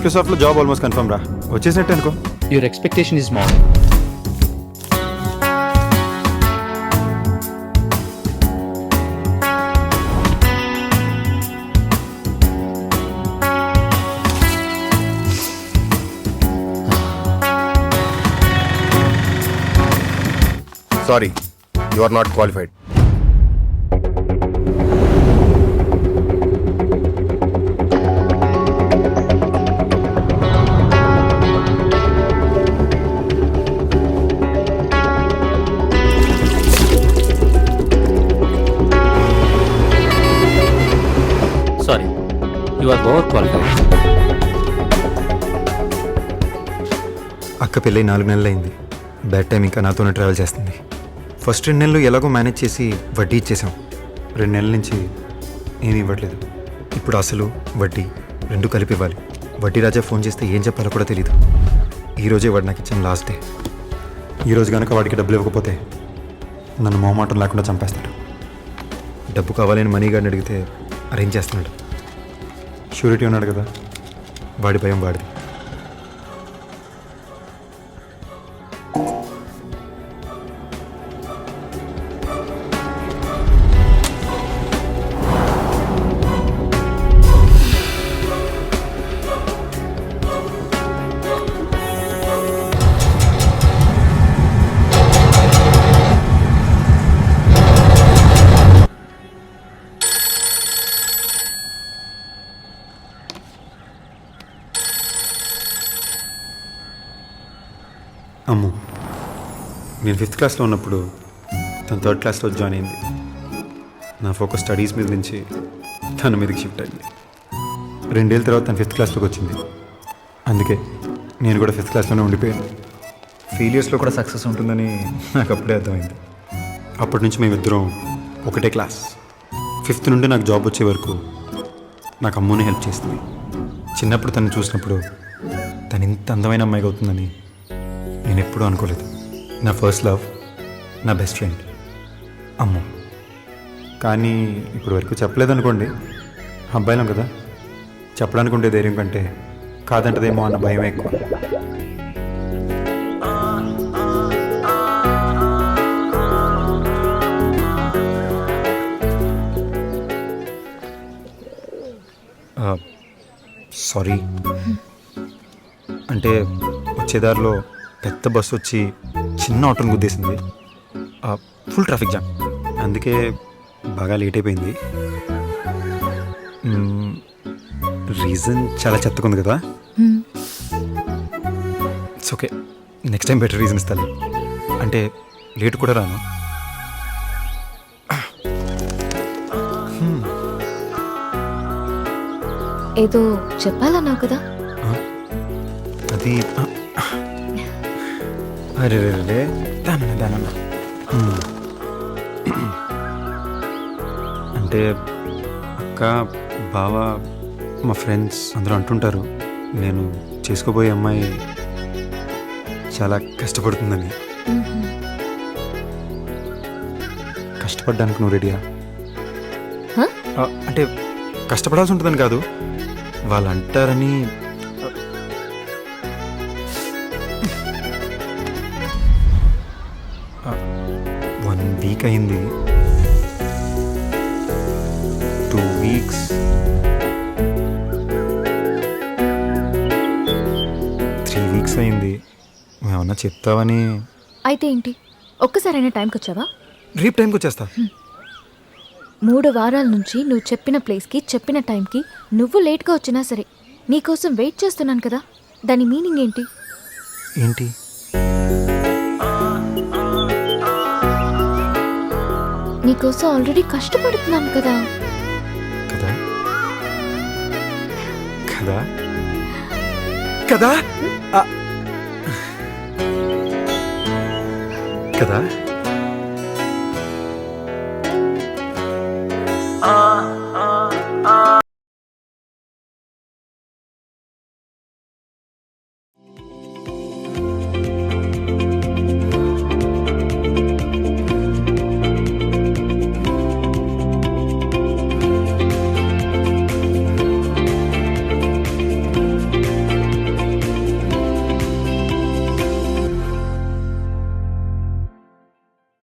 మైక్రోసాఫ్ట్లో job almost confirm రా, వచ్చేసినట్టు అనుకో. Your expectation is small. Sorry, you are not qualified. Sorry, you are overqualified. అక్క పెళ్ళి 4 నెలలు అయింది. బ్యాడ్ టైం ఇంకా నాతోనే ట్రావెల్ చేస్తుంది. ఫస్ట్ 2 నెలలు ఎలాగో మేనేజ్ చేసి వడ్డీ ఇచ్చేసాం. 2 నెలల నుంచి ఏమీ ఇవ్వట్లేదు. ఇప్పుడు అసలు వడ్డీ 2 కలిపి ఇవ్వాలి. వడ్డీ రాజా ఫోన్ చేస్తే ఏం చెప్పాలో కూడా తెలీదు. ఈరోజే వాడు నాకు ఇచ్చిన లాస్ట్ డే. ఈరోజు కనుక వాడికి డబ్బులు ఇవ్వకపోతే నన్ను మొహమాటం లేకుండా చంపేస్తాడు. డబ్బు కావాలని మనీ గారిని అడిగితే అరేంజ్ చేస్తున్నాడు. షూరిటీ ఉన్నాడు కదా, వాడి భయం వాడిది. అమ్ము, నేను 5th క్లాస్లో ఉన్నప్పుడు తను 3rd క్లాస్లో జాయిన్ అయింది. నా ఫోకస్ స్టడీస్ మీద నుంచి తన మీదకి షిఫ్ట్ అయింది. 2 ఏళ్ళ తర్వాత తను 5th క్లాస్లోకి వచ్చింది. అందుకే నేను కూడా 5th క్లాస్లోనే ఉండిపోయాను. ఫెయిలియర్స్లో కూడా సక్సెస్ ఉంటుందని నాకు అప్పుడే అర్థమైంది. అప్పటి నుంచి మేమిద్దరం ఒకటే క్లాస్. 5th నుండి నాకు జాబ్ వచ్చే వరకు నాకు అమ్మునే హెల్ప్ చేస్తుంది. చిన్నప్పుడు తను చూసినప్పుడు తను ఇంత అందమైన అమ్మాయిగా అవుతుందని నేను ఎప్పుడూ అనుకోలేదు. నా ఫస్ట్ లవ్, నా బెస్ట్ ఫ్రెండ్ అమ్ము. కానీ ఇప్పుడు వరకు చెప్పలేదనుకోండి, అబ్బాయిలం కదా, చెప్పడానికి ఉండే ధైర్యం కంటే కాదంటదేమో అన్న భయం ఎక్కువ. సారీ, అంటే వచ్చేదారిలో పెద్ద బస్సు వచ్చి చిన్న ఆటోని గుద్దేసింది. ఫుల్ ట్రాఫిక్ జామ్, అందుకే బాగా లేట్ అయిపోయింది. రీజన్ చాలా చెత్తకుంది కదా. It's okay, next time better reason ఇస్తాను. అంటే లేట్ కూడా రాను. ఏదో చెప్పాలన్నావు కదా. అది అరే రే దానన్న అంటే అక్క, బావ, మా ఫ్రెండ్స్ అందరూ అంటుంటారు నేను చేసుకోబోయే అమ్మాయి చాలా కష్టపడుతుందని. కష్టపడ్డానికి నువ్వు రెడీయా? అంటే కష్టపడాల్సి ఉంటుందని కాదు, వాళ్ళు అంటారని. 1 వీక్ అయింది, 2 వీక్స్, 3 వీక్స్ అయింది. ఏమన్నా చెప్తావని. అయితే ఏంటి, ఒక్కసారైనా టైంకి వచ్చావా? రేపు టైంకి వచ్చేస్తా. 3 వారాల నుంచి నువ్వు చెప్పిన ప్లేస్కి చెప్పిన టైంకి నువ్వు లేట్గా వచ్చినా సరే నీకోసం వెయిట్ చేస్తున్నాను కదా, దాని మీనింగ్ ఏంటి? ఏంటి? నీకోసం ఆల్రెడీ కష్టపడుతున్నాను కదా. కదా కదా కదా కదా